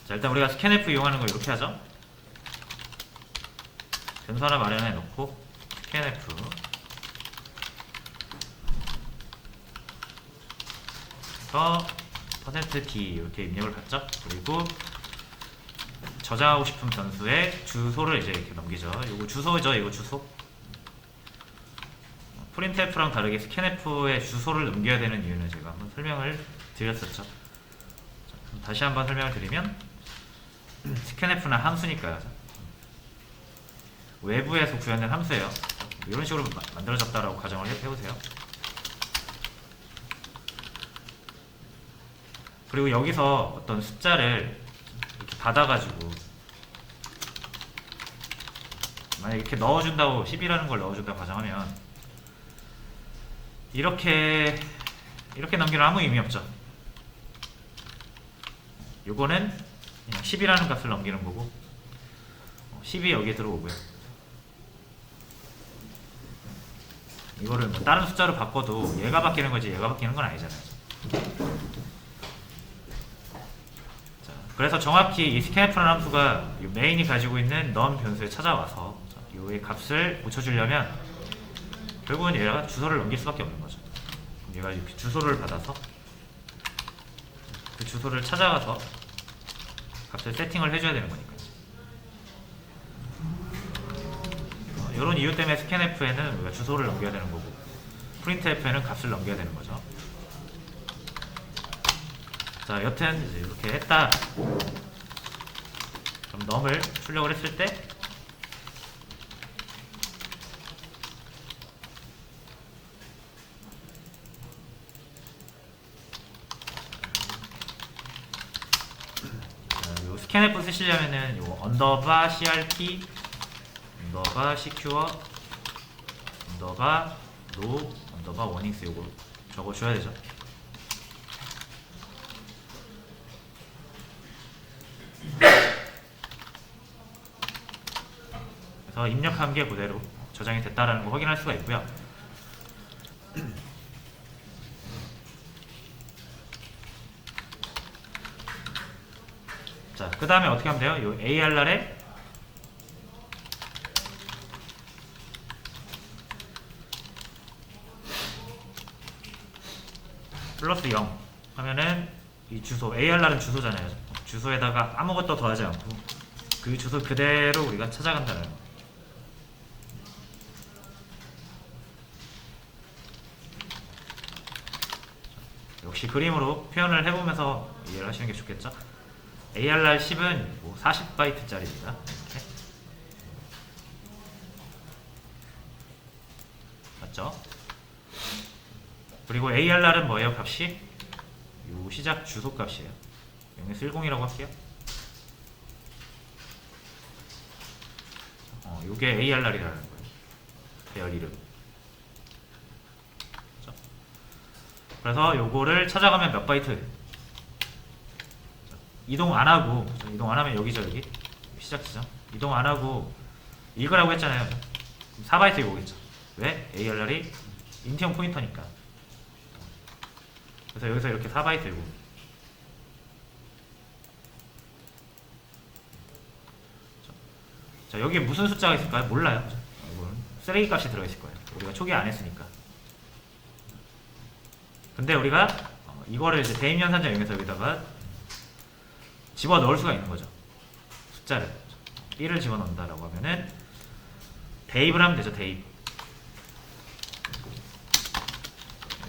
자, 일단 우리가 스캔F 이용하는 거 이렇게 하죠. 변수 하나 마련해 놓고 스캔F %d 이렇게 입력을 받죠. 그리고 저장하고 싶은 변수의 주소를 이제 이렇게 넘기죠. 이거 주소죠. 이거 주소. printf랑 다르게 scanf의 주소를 넘겨야 되는 이유는 제가 한번 설명을 드렸었죠. 자, 다시 한번 설명을 드리면 scanf는 함수니까요. 외부에서 구현된 함수예요. 이런 식으로 만들어졌다라고 가정을 해보세요. 그리고 여기서 어떤 숫자를 이렇게 받아가지고 만약 이렇게 넣어준다고 10이라는 걸 넣어준다고 가정하면 이렇게 넘기는 아무 의미 없죠. 요거는 그냥 10이라는 값을 넘기는 거고 10이 여기에 들어오고요. 이거를 뭐 다른 숫자로 바꿔도 얘가 바뀌는 거지 얘가 바뀌는 건 아니잖아요. 자, 그래서 정확히 이 scanf라는 함수가 이 메인이 가지고 있는 num 변수에 찾아와서 요의 값을 고쳐주려면 결국은 얘가 주소를 넘길 수밖에 없는 거죠. 얘가 이렇게 주소를 받아서 그 주소를 찾아가서 값을 세팅을 해줘야 되는 거니까. 이런 이유 때문에 scanf에는 우리가 주소를 넘겨야 되는 거고 printf에는 값을 넘겨야 되는 거죠. 자, 여튼 이제 이렇게 했다. 그럼 num을 출력을 했을 때 요 scanf 쓰시려면은 요 언더바 crp 언더바 secure 언더바 no 언더바 warnings 요거 적어줘야 되죠. 그래서 입력한 게 그대로 저장이 됐다라는 거 확인할 수가 있고요. 자, 그 다음에 어떻게 하면 돼요? 요 ARR에 플러스 0 하면은 이 주소, ARR은 주소잖아요. 주소에다가 아무것도 더하지 않고 그 주소 그대로 우리가 찾아간다는 거. 역시 그림으로 표현을 해보면서 이해를 하시는 게 좋겠죠? ARR 10은 뭐 40바이트짜리입니다. 이렇게. 맞죠? 그리고 ARR은 뭐예요? 값이? 요 시작 주소 값이에요. 0에서 10이라고 할게요. 요게 ARR이라는 거예요. 배열 이름. 그렇죠? 그래서 요거를 찾아가면 몇 바이트? 이동 안 하고, 이동 안 하면 여기죠, 여기. 시작 지점. 이동 안 하고 읽으라고 했잖아요. 4바이트 이거겠죠. 왜? ARR이 인티형 포인터니까. 그래서 여기서 이렇게 4바이트 이거. 자, 여기에 무슨 숫자가 있을까요? 몰라요. 이건 쓰레기 값이 들어있을 거예요. 우리가 초기 안 했으니까. 근데 우리가 이거를 이제 대입 연산자 이용해서 여기다가 집어 넣을 수가 있는 거죠. 숫자를 1을 집어 넣는다라고 하면은 대입을 하면 되죠. 대입.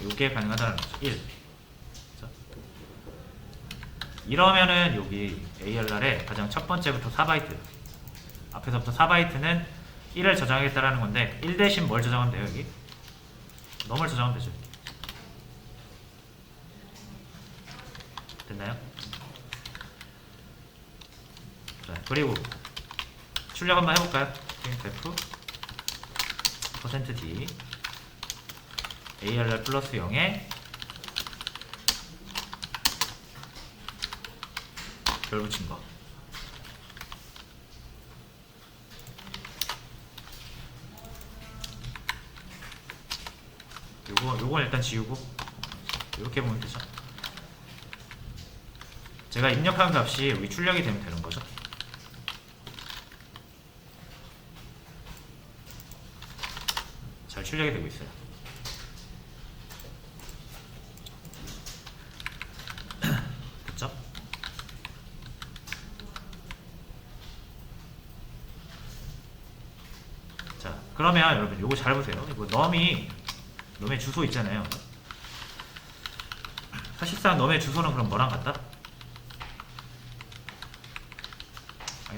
이게 가능하다는 거죠. 1. 그렇죠? 이러면은 여기 ARR에 가장 첫 번째부터 4바이트. 앞에서부터 4바이트는 1을 저장하겠다라는 건데 1 대신 뭘 저장하면 돼요? 여기? 넘을 저장하면 되죠. 됐나요? 자, 그리고 출력 한번 해볼까요? printf %d ARR 플러스 0에 별 붙인 거. 요건 일단 지우고 이렇게 보면 되죠. 제가 입력한 값이 여기 출력이 되면 되는 거죠. 잘 출력이 되고 있어요. 됐죠? 자, 그러면 여러분 요거 잘 보세요. 이거 놈의 주소 있잖아요. 사실상 놈의 주소는 그럼 뭐랑 같다?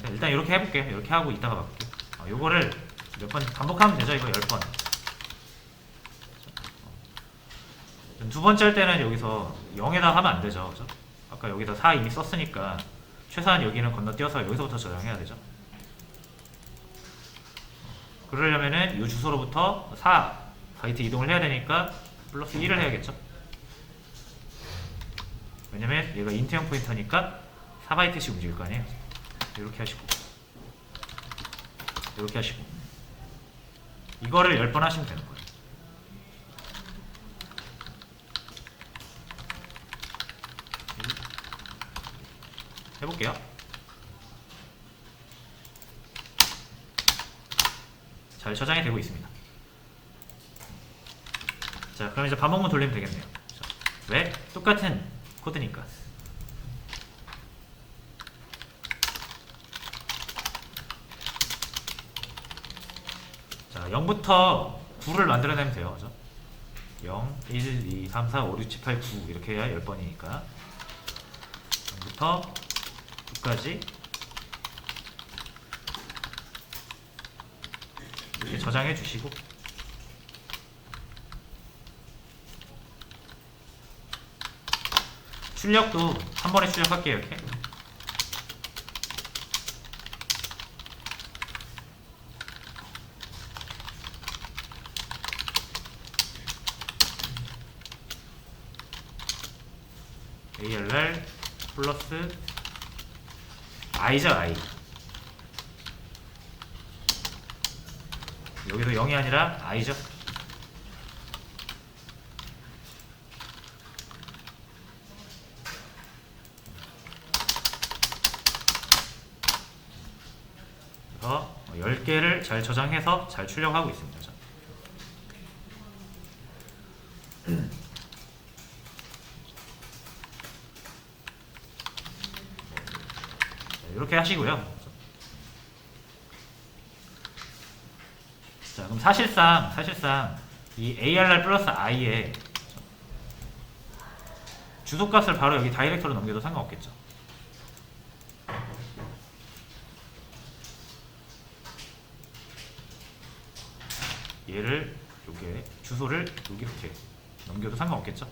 일단 이렇게 해볼게요. 이렇게 하고 이따가 바꿀게요. 요거를 몇 번 반복하면 되죠. 이거 10번. 두 번째 할 때는 여기서 0에다 하면 안 되죠. 그죠? 아까 여기다 4 이미 썼으니까 최소한 여기는 건너뛰어서 여기서부터 저장해야 되죠. 그러려면은 이 주소로부터 4바이트 이동을 해야 되니까 플러스 1을 해야겠죠. 왜냐면 얘가 인트형 포인터니까 4바이트씩 움직일 거 아니에요. 이렇게 하시고 이렇게 하시고 이거를 10번 하시면 되는 거예요. 해볼게요. 잘 저장이 되고 있습니다. 자, 그럼 이제 반복문 돌리면 되겠네요. 자, 왜? 똑같은 코드니까. 자, 0부터 9를 만들어내면 돼요. 그죠? 0, 1, 2, 3, 4, 5, 6, 7, 8, 9 이렇게 해야 10번이니까 0부터 9까지 이렇게 저장해 주시고 출력도 한 번에 출력할게요. 이렇게 ALR 플러스 i죠. i 여기도 0이 아니라 i죠. 그래서 10개를 잘 저장해서 잘 출력하고 있습니다. 이렇게 하시고요. 자, 그럼 사실상 이 ARR 플러스 I에 주소값을 바로 여기 다이렉터로 넘겨도 상관없겠죠. 얘를 요게 주소를 여기 이렇게 넘겨도 상관없겠죠.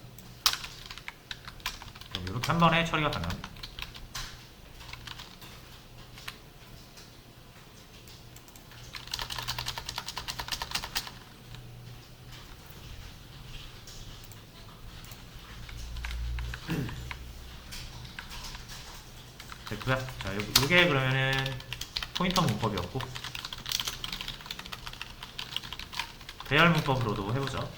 그럼 이렇게 한 번에 처리가 가능합니다. 됐고요. 자, 요게 그러면은 포인터 문법이었고 배열 문법으로도 해보죠.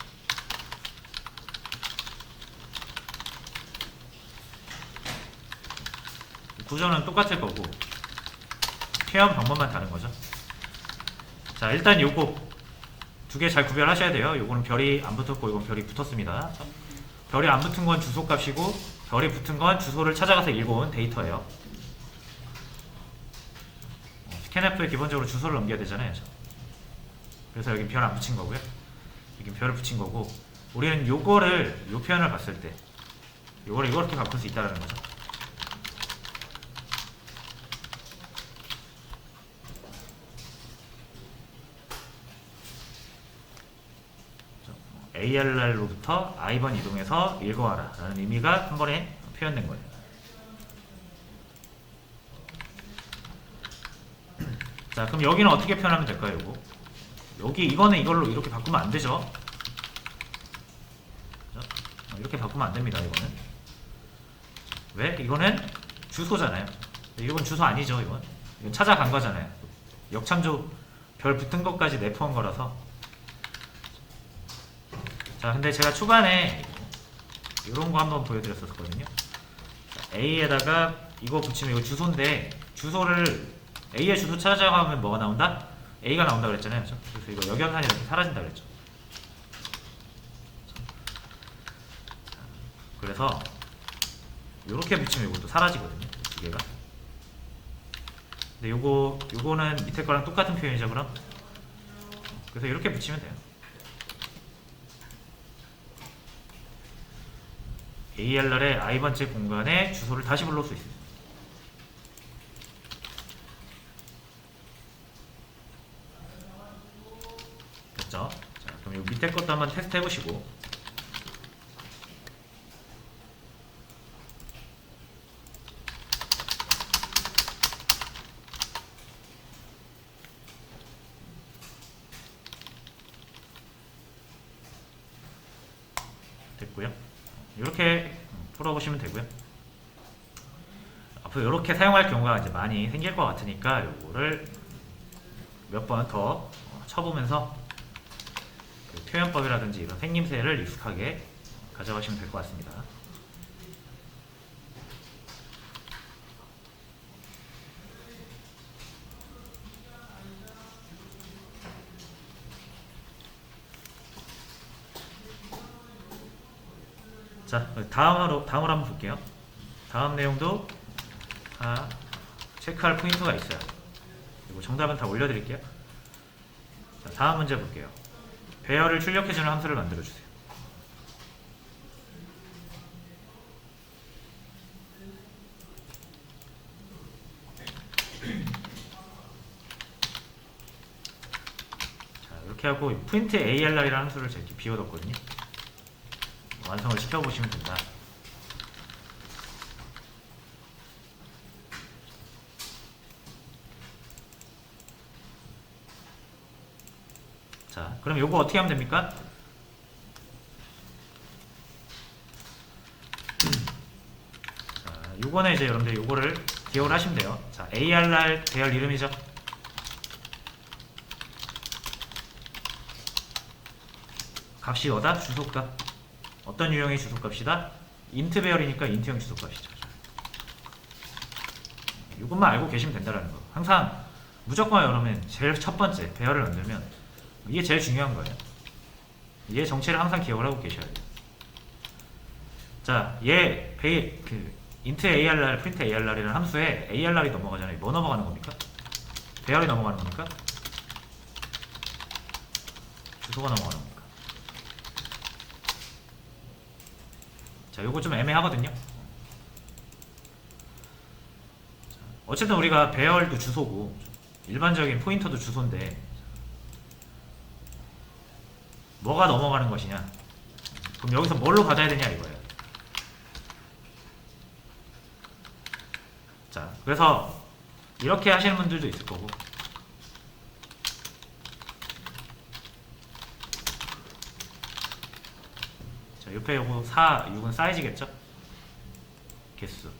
구조는 똑같을 거고 표현 방법만 다른 거죠. 자, 일단 요거 두 개 잘 구별하셔야 돼요. 요거는 별이 안 붙었고 이건 별이 붙었습니다. 별이 안 붙은 건 주소 값이고 별이 붙은 건 주소를 찾아가서 읽어온 데이터예요. 스캔F에 기본적으로 주소를 넘겨야 되잖아요. 그래서 여기 별 안 붙인 거고요. 여기 별을 붙인 거고 우리는 요거를 요 표현을 봤을 때 요거를 이렇게 바꿀 수 있다는 거죠. ARR로부터 I번 이동해서 읽어와라 라는 의미가 한 번에 표현된 거예요. 자, 그럼 여기는 어떻게 표현하면 될까요? 여기 이거는 이걸로 이렇게 바꾸면 안 되죠. 이렇게 바꾸면 안 됩니다. 이거는 왜? 이거는 주소잖아요. 이건 주소 아니죠. 이건 찾아간 거잖아요. 역참조 별 붙은 것까지 내포한 거라서. 자, 근데 제가 초반에 이런 거 한번 보여드렸었거든요. A에다가 이거 붙이면 이거 주소인데 주소를 A의 주소 찾아가면 뭐가 나온다? A가 나온다 그랬잖아요. 그렇죠? 그래서 이거 역연산이 이렇게 사라진다 그랬죠. 그래서 이렇게 붙이면 이것도 사라지거든요. 두 개가. 근데 요거는 밑에 거랑 똑같은 표현이죠, 그럼? 그래서 이렇게 붙이면 돼요. ARR의 i번째 공간에 주소를 다시 불러올 수 있습니다. 됐죠? 자, 그럼 요 밑에 것도 한번 테스트 해보시고. 됐고요. 이렇게 풀어보시면 되고요. 앞으로 이렇게 사용할 경우가 이제 많이 생길 것 같으니까 요거를 몇 번 더 쳐보면서 그 표현법이라든지 이런 생김새를 익숙하게 가져가시면 될 것 같습니다. 자, 다음으로 한번 볼게요. 다음 내용도 체크할 포인트가 있어요. 그리고 정답은 다 올려드릴게요. 자, 다음 문제 볼게요. 배열을 출력해주는 함수를 만들어주세요. 자, 이렇게 하고 프린트 ARR이라는 함수를 제가 이렇게 비워뒀거든요. 완성을 시켜보시면 된다. 자, 그럼 요거 어떻게 하면 됩니까? 자, 요거는 이제 여러분들 요거를 기억을 하시면 돼요. 자, ARR 배열 이름이죠. 값이 뭐다? 주소값. 어떤 유형의 주소값이다? 인트 배열이니까 인트형 주소값이죠. 이것만 알고 계시면 된다는 거. 항상 무조건 여러분 제일 첫 번째 배열을 만들면 이게 제일 중요한 거예요. 얘 정체를 항상 기억을 하고 계셔야 돼요. 자, 얘 int ARR, print ARR이라는 함수에 ARR이 넘어가잖아요. 뭐 넘어가는 겁니까? 배열이 넘어가는 겁니까? 주소가 넘어가는 겁니까? 자, 요거 좀 애매하거든요. 어쨌든 우리가 배열도 주소고 일반적인 포인터도 주소인데 뭐가 넘어가는 것이냐? 그럼 여기서 뭘로 가져야 되냐 이거예요. 자, 그래서 이렇게 하시는 분들도 있을 거고. 자, 옆에 요거 4, 6은 사이즈겠죠? 개수.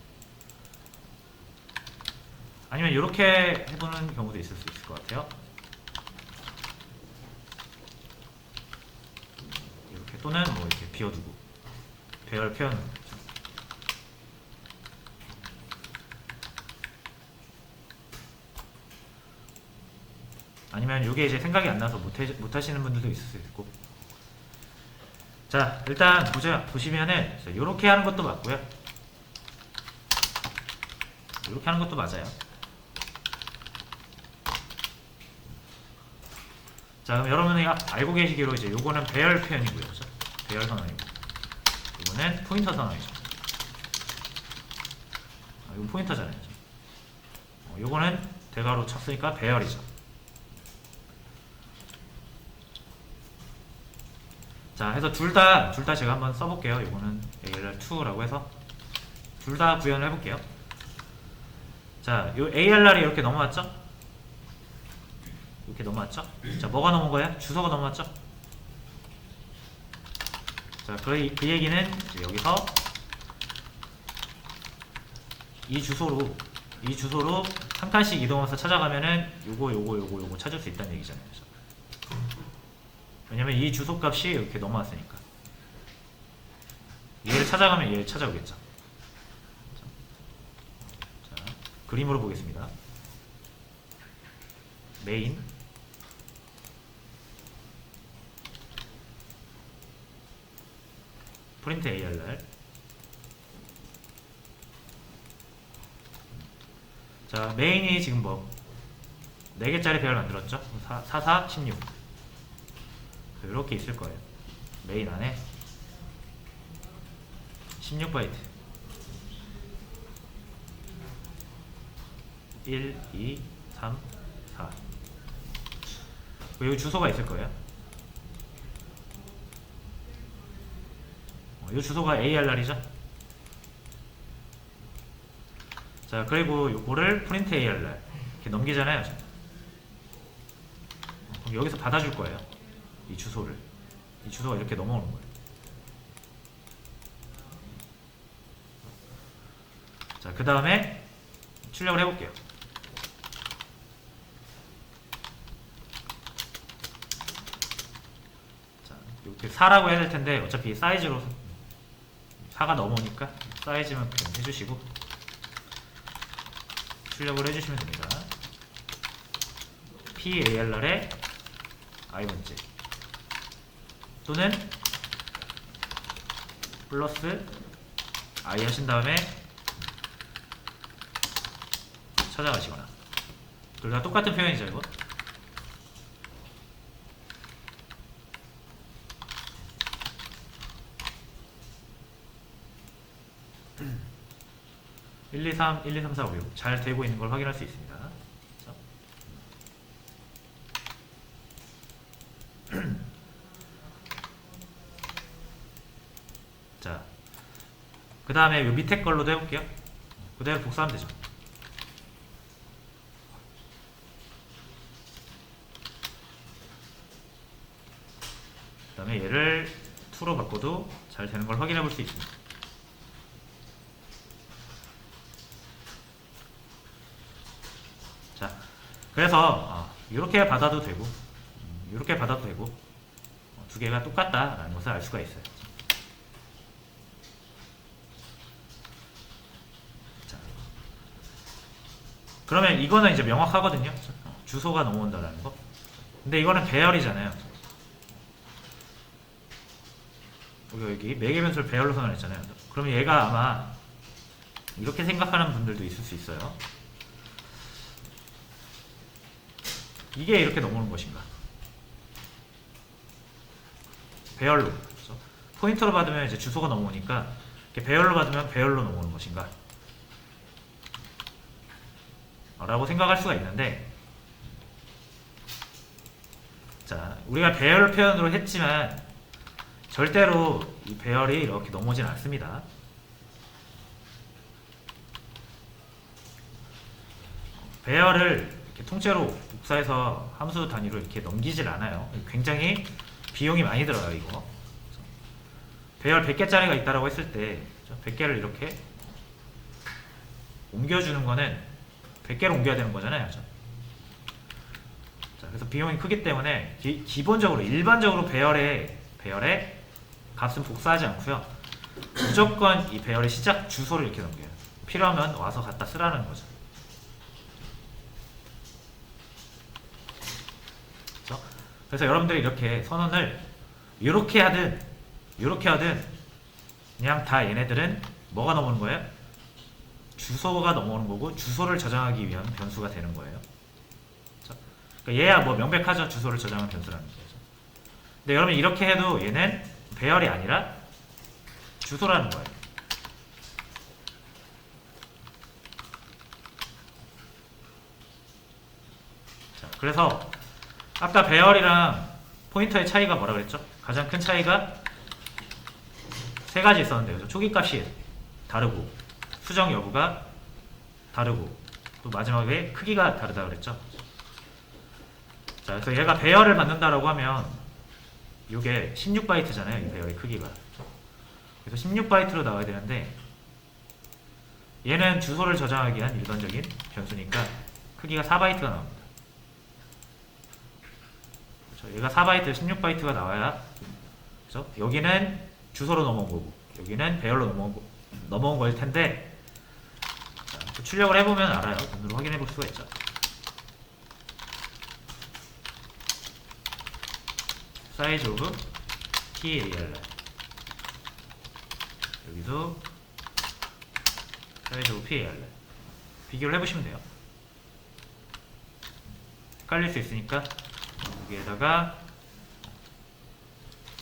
아니면 이렇게 해보는 경우도 있을 수 있을 것 같아요. 이렇게 또는 뭐 이렇게 비워두고 배열 표현을 했죠. 아니면 이게 이제 생각이 안 나서 못 하시는 분들도 있을 수 있고. 자, 일단 보시면은 이렇게 하는 것도 맞고요. 이렇게 하는 것도 맞아요. 자, 그럼 여러분이 알고 계시기로 이제 요거는 배열 표현이고요. 그렇죠? 배열 선언이고. 이거는 포인터 선언이죠. 이건 포인터잖아요. 요거는 대괄호 쳤으니까 배열이죠. 자, 해서 둘 다 제가 한번 써볼게요. 이거는 ARR2라고 해서 둘 다 구현을 해볼게요. 자, 요 ARR이 이렇게 넘어왔죠? 이렇게 넘어왔죠? 자, 뭐가 넘은 거야? 주소가 넘어왔죠? 자, 그 얘기는 여기서 이 주소로 한 칸씩 이동해서 찾아가면은 요거 찾을 수 있다는 얘기잖아요. 그렇죠? 왜냐면 이 주소 값이 이렇게 넘어왔으니까 얘를 찾아가면 얘를 찾아오겠죠. 그림으로 보겠습니다. 메인 프린트 ARR. 자, 메인이 지금 뭐 4개짜리 배열 만들었죠? 4, 4, 16 이렇게 있을 거예요. 메인 안에 16바이트 1, 2, 3, 4 여기 주소가 있을 거예요. 이 주소가 ARR이죠. 자, 그리고 요거를 프린트 ARR 이렇게 넘기잖아요. 그럼 여기서 받아줄 거예요. 이 주소를. 이 주소가 이렇게 넘어오는 거예요. 자, 그 다음에 출력을 해볼게요. 자, 이렇게 4라고 해야 될 텐데 어차피 사이즈로 4가 넘어오니까 사이즈만 그냥 해주시고 출력을 해주시면 됩니다. PARR에 i번째 또는 플러스 i 하신 다음에 찾아가시거나 둘 다 똑같은 표현이죠. 이거 (1, 2, 3, 1, 2, 3, 4, 5, 6) 잘 되고 있는 걸 확인할 수 있습니다. 자, 그 다음에 요 밑에 걸로도 해볼게요. 그대로 복사하면 되죠. 그 다음에 얘를 2로 바꿔도 잘 되는 걸 확인해 볼 수 있습니다. 자, 그래서 이렇게 받아도 되고 이렇게 받아도 되고 두 개가 똑같다라는 것을 알 수가 있어요. 자, 그러면 이거는 이제 명확하거든요. 주소가 넘어온다라는 거. 근데 이거는 배열이잖아요. 여기 매개 변수를 배열로 선언했잖아요. 그러면 얘가 아마 이렇게 생각하는 분들도 있을 수 있어요. 이게 이렇게 넘어오는 것인가? 배열로. 그렇죠? 포인터로 받으면 이제 주소가 넘어오니까 이렇게 배열로 받으면 배열로 넘어오는 것인가? 라고 생각할 수가 있는데, 자, 우리가 배열 표현으로 했지만 절대로 이 배열이 이렇게 넘어오진 않습니다. 배열을 이렇게 통째로 복사해서 함수 단위로 이렇게 넘기질 않아요. 굉장히 비용이 많이 들어요. 이거 배열 100개짜리가 있다라고 했을 때 100개를 이렇게 옮겨주는 거는 100개를 옮겨야 되는 거잖아요. 자, 그래서 비용이 크기 때문에 기본적으로 일반적으로 배열의 값은 복사하지 않고요. 무조건 이 배열의 시작 주소를 이렇게 넘겨요. 필요하면 와서 갖다 쓰라는 거죠. 그렇죠? 그래서 여러분들이 이렇게 선언을 이렇게 하든 그냥 다 얘네들은 뭐가 넘어오는 거예요? 주소가 넘어오는 거고 주소를 저장하기 위한 변수가 되는 거예요. 그렇죠? 그러니까 얘야 뭐 명백하죠. 주소를 저장한 변수라는 거죠. 근데 여러분 이렇게 해도 얘는 배열이 아니라 주소라는 거예요. 자, 그래서 아까 배열이랑 포인터의 차이가 뭐라 그랬죠? 가장 큰 차이가 세 가지 있었는데요. 초기값이 다르고 수정 여부가 다르고 또 마지막에 크기가 다르다 그랬죠. 자, 그래서 얘가 배열을 받는다라고 하면 이게 16바이트잖아요. 이 배열의 크기가. 그래서 16바이트로 나와야 되는데 얘는 주소를 저장하기 위한 일반적인 변수니까 크기가 4바이트가 나옵니다. 그렇죠? 얘가 4바이트, 16바이트가 나와야 그렇죠? 여기는 주소로 넘어온 거고 여기는 배열로 넘어온 거일 텐데 자, 출력을 해보면 알아요. 눈으로 확인해 볼 수가 있죠. 사이즈 오브 PALR, 여기도 사이즈 오브 PALR 비교를 해보시면 돼요. 헷갈릴 수 있으니까 여기에다가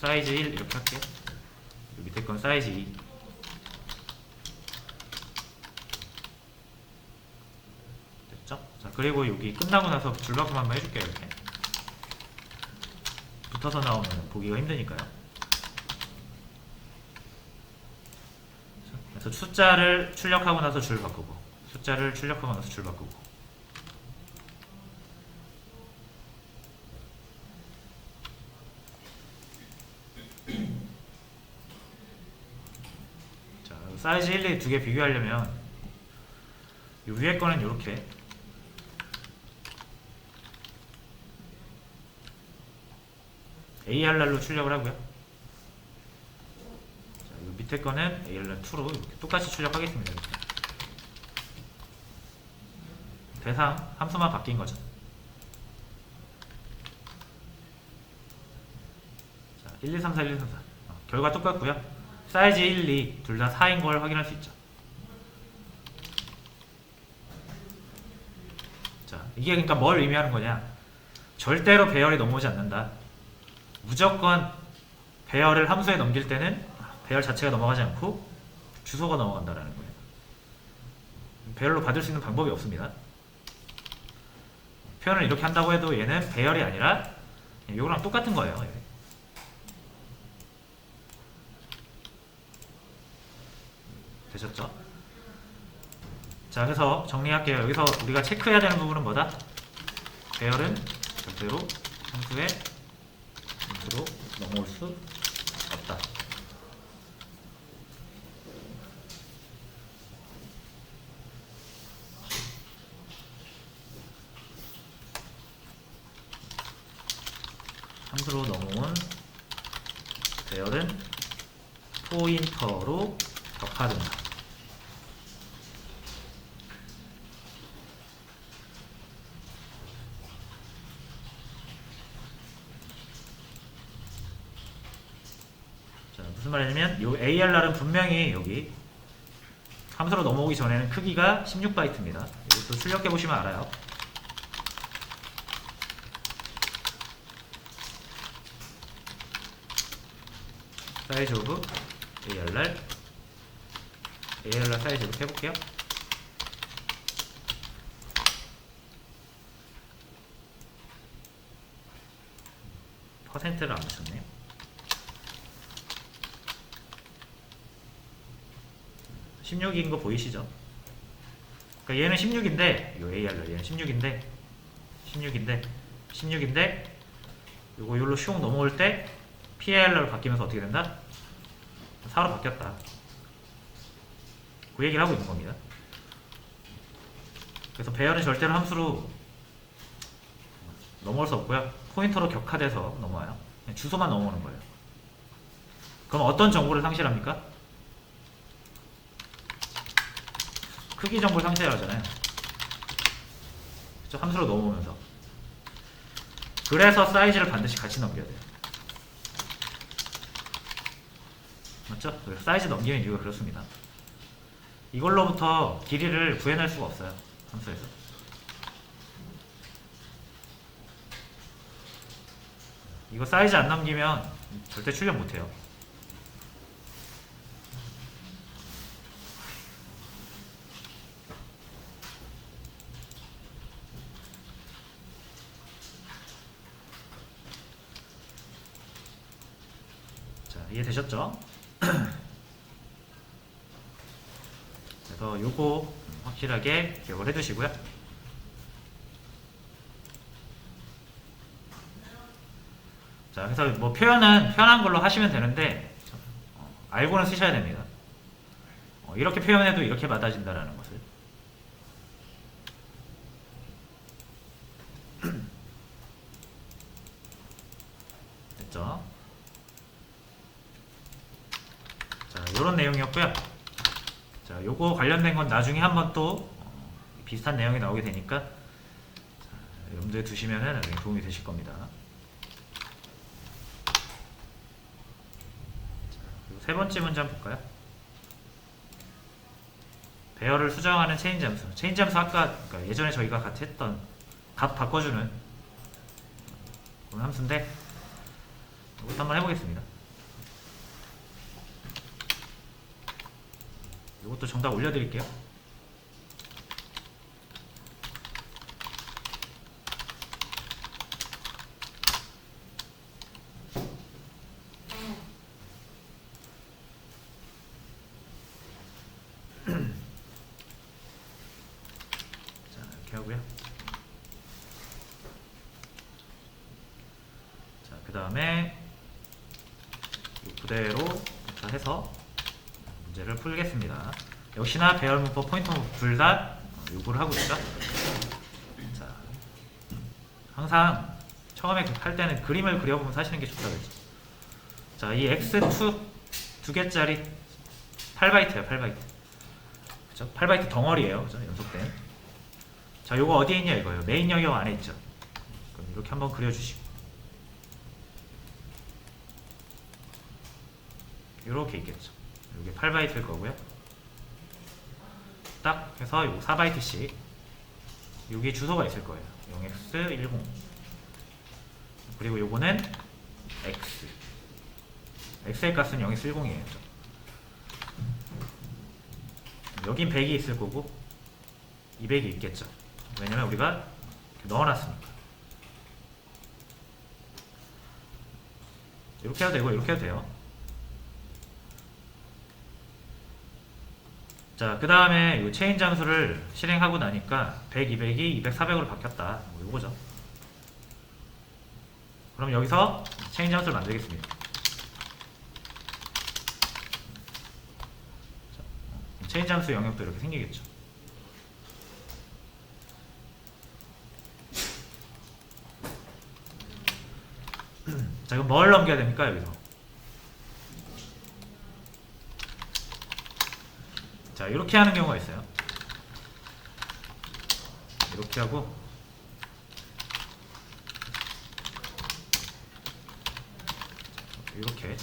사이즈 1 이렇게 할게요. 밑에 건 사이즈 2. 됐죠? 자, 그리고 여기 끝나고 나서 줄바꿈 한번 해줄게요. 이렇게 붙어서 나오면 보기가 힘드니까요. 그래서 숫자를 출력하고 나서 줄 바꾸고, 숫자를 출력하고 나서 줄 바꾸고. 자, 사이즈 1, 2 두 개 비교하려면 이 위에 거는 이렇게 ARR로 출력을 하고요. 자, 이 밑에 거는 ARR2로 이렇게 똑같이 출력하겠습니다. 이렇게. 대상 함수만 바뀐 거죠. 자, 1, 2, 3, 4, 1, 2, 3, 4. 결과 똑같고요. 사이즈 1, 2 둘 다 4인 걸 확인할 수 있죠. 자, 이게 그러니까 뭘 의미하는 거냐? 절대로 배열이 넘어오지 않는다. 무조건 배열을 함수에 넘길 때는 배열 자체가 넘어가지 않고 주소가 넘어간다라는 거예요. 배열로 받을 수 있는 방법이 없습니다. 표현을 이렇게 한다고 해도 얘는 배열이 아니라 이거랑 똑같은 거예요. 되셨죠? 자, 그래서 정리할게요. 여기서 우리가 체크해야 되는 부분은 뭐다? 배열은 절대로 함수에 함수로 넘어올 수 없다. 함수로 넘어온 배열은 포인터로 격화된다. 자, 무슨 말이냐면 요 ARR은 분명히 여기 함수로 넘어오기 전에는 크기가 16바이트입니다. 이것도 출력해 보시면 알아요. 사이즈 오브 ARR 사이즈 이렇게 해볼게요. 퍼센트를 안 붙였네요. (16인) 거 보이시죠? 그러니까 얘는 16인데 요 ARR 얘는 16인데 요거 요로 슝 넘어올 때 PARR로 바뀌면서 어떻게 된다? 4로 바뀌었다. 그 얘기를 하고 있는 겁니다. 그래서 배열은 절대로 함수로 넘어올 수 없고요. 포인터로 격화돼서 넘어와요. 그냥 주소만 넘어오는 거예요. 그럼 어떤 정보를 상실합니까? 크기 정보를 상실하잖아요. 그렇죠? 함수로 넘어오면서. 그래서 사이즈를 반드시 같이 넘겨야 돼요. 맞죠? 사이즈 넘기는 이유가 그렇습니다. 이걸로부터 길이를 구해낼 수가 없어요. 함수에서. 이거 사이즈 안 넘기면 절대 출력 못해요. 자, 이해되셨죠? 그래서 요거 확실하게 기억을 해두시고요. 자, 그래서 뭐 표현은 편한 걸로 하시면 되는데 알고는 쓰셔야 됩니다. 이렇게 표현해도 이렇게 받아진다라는 것을. 됐죠? 자, 요런 내용이었고요. 자, 요거 관련된 건 나중에 한번 또 비슷한 내용이 나오게 되니까 염두에 두시면 나중에 도움이 되실 겁니다. 그리고 세 번째 문제 한번 볼까요? 배열을 수정하는 체인 잠수. 체인 잠수 아까 그러니까 예전에 저희가 같이 했던 값 바꿔주는 그런 함수인데 이것도 한번 해보겠습니다. 이것도 정답 올려드릴게요. 자, 이렇게 하고요. 자, 그 다음에 그대로 해서 문제를 풀겠습니다. 역시나 배열 문법, 포인터 문법 둘 다 요구를 하고 있죠. 자, 항상 처음에 할 때는 그림을 그려보면서 하시는 게 좋다 그랬죠. 자, 이 x2 두 개짜리 8바이트예요, 8바이트. 그죠? 8바이트 덩어리예요, 그죠? 연속된. 자, 요거 어디에 있냐 이거예요. 메인 영역 안에 있죠. 그럼 이렇게 한번 그려주시고, 이렇게 있겠죠. 이게 8바이트일 거고요. 딱 해서 요 4바이트씩 여기 주소가 있을 거예요. 0x10. 그리고 요거는 x. x의 값은 0x10이에요. 여긴 100이 있을 거고 200이 있겠죠. 왜냐면 우리가 넣어놨으니까. 이렇게 해도 되고 이렇게 해도 돼요. 자, 그 다음에 이 체인 잠수를 실행하고 나니까 100, 200이 200, 400으로 바뀌었다. 뭐 요거죠. 그럼 여기서 체인 잠수를 만들겠습니다. 자, 체인 잠수 영역도 이렇게 생기겠죠. 자, 그럼 뭘 넘겨야 됩니까, 여기서? 자, 이렇게 하는 경우가 있어요. 이렇게 하고 이렇게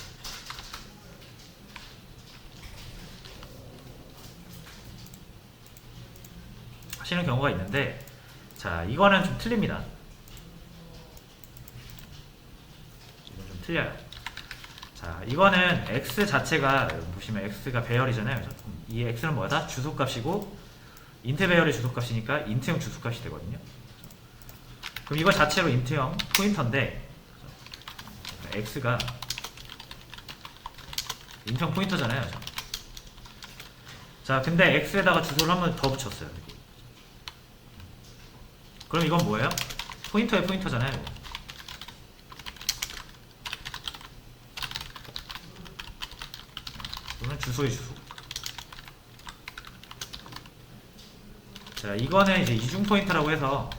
하시는 경우가 있는데, 자, 이거는 좀 틀립니다. 이건 좀 틀려요. 자, 이거는 x 자체가 보시면 x가 배열이잖아요. 이 x는 뭐다? 주소값이고 인트 배열의 주소값이니까 인트형 주소값이 되거든요. 그럼 이거 자체로 인트형 포인터인데 x가 인트형 포인터잖아요. 자, 근데 x에다가 주소를 한 번 더 붙였어요. 그럼 이건 뭐예요? 포인터의 포인터잖아요. 이거는 주소의 주소. 자, 이거는 이제 이중 포인터라고 해서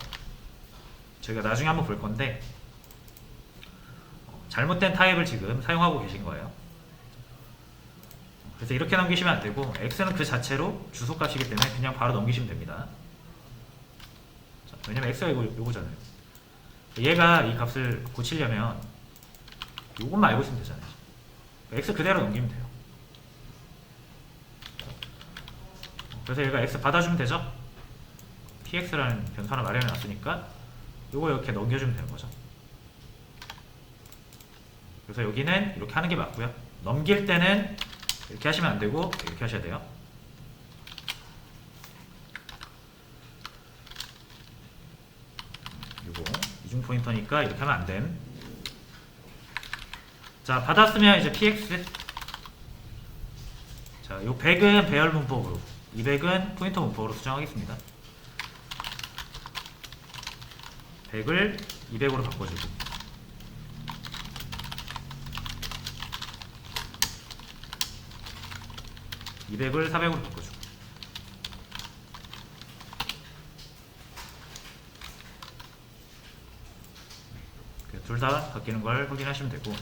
저희가 나중에 한번 볼 건데 잘못된 타입을 지금 사용하고 계신 거예요. 그래서 이렇게 넘기시면 안 되고 x는 그 자체로 주소값이기 때문에 그냥 바로 넘기시면 됩니다. 자, 왜냐면 x가 요거잖아요. 얘가 이 값을 고치려면 요것만 알고 있으면 되잖아요. x 그대로 넘기면 돼요. 그래서 얘가 x 받아주면 되죠? tx라는 변수 하나 마련해 놨으니까 요거 이렇게 넘겨주면 되는 거죠. 그래서 여기는 이렇게 하는 게 맞고요. 넘길 때는 이렇게 하시면 안 되고 이렇게 하셔야 돼요. 요거 이중 포인터니까 이렇게 하면 안 됨. 자, 받았으면 이제 px. 자, 요 100은 배열 문법으로, 200은 포인터 문법으로 수정하겠습니다. 100을 200으로 바꿔주고 200을 400으로 바꿔주고 둘 다 바뀌는 걸 확인하시면 되고,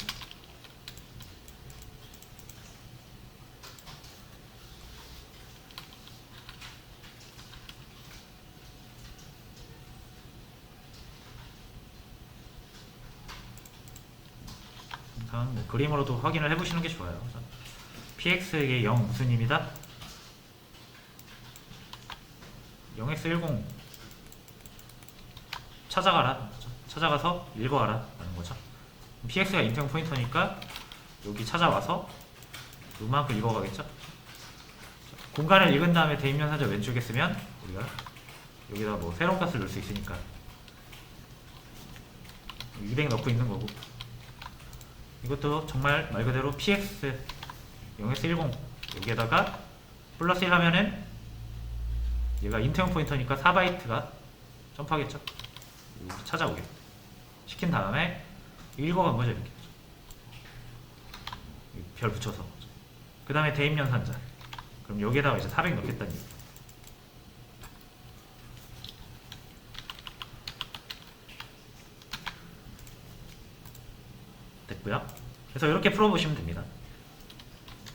우선 뭐 그림으로도 확인을 해보시는 게 좋아요. px의 0 무슨 의미다? 0x10 찾아가라. 찾아가서 읽어와라 라는 거죠. px가 인터형 포인터니까 여기 찾아와서 요만큼 읽어가겠죠. 공간을 읽은 다음에 대입연산자 왼쪽에 쓰면 우리가 여기다 뭐 새로운 값을 넣을 수 있으니까 200 넣고 있는 거고, 이것도 정말 말 그대로 px 0x10 여기에다가 플러스 1 하면은 얘가 인트형 포인터니까 4바이트가 점프하겠죠. 찾아오게 시킨 다음에 읽어간 거죠. 이렇게 별 붙여서. 그 다음에 대입연산자, 그럼 여기에다가 이제 400 넣겠다는 얘기. 됐고요. 그래서 이렇게 풀어보시면 됩니다.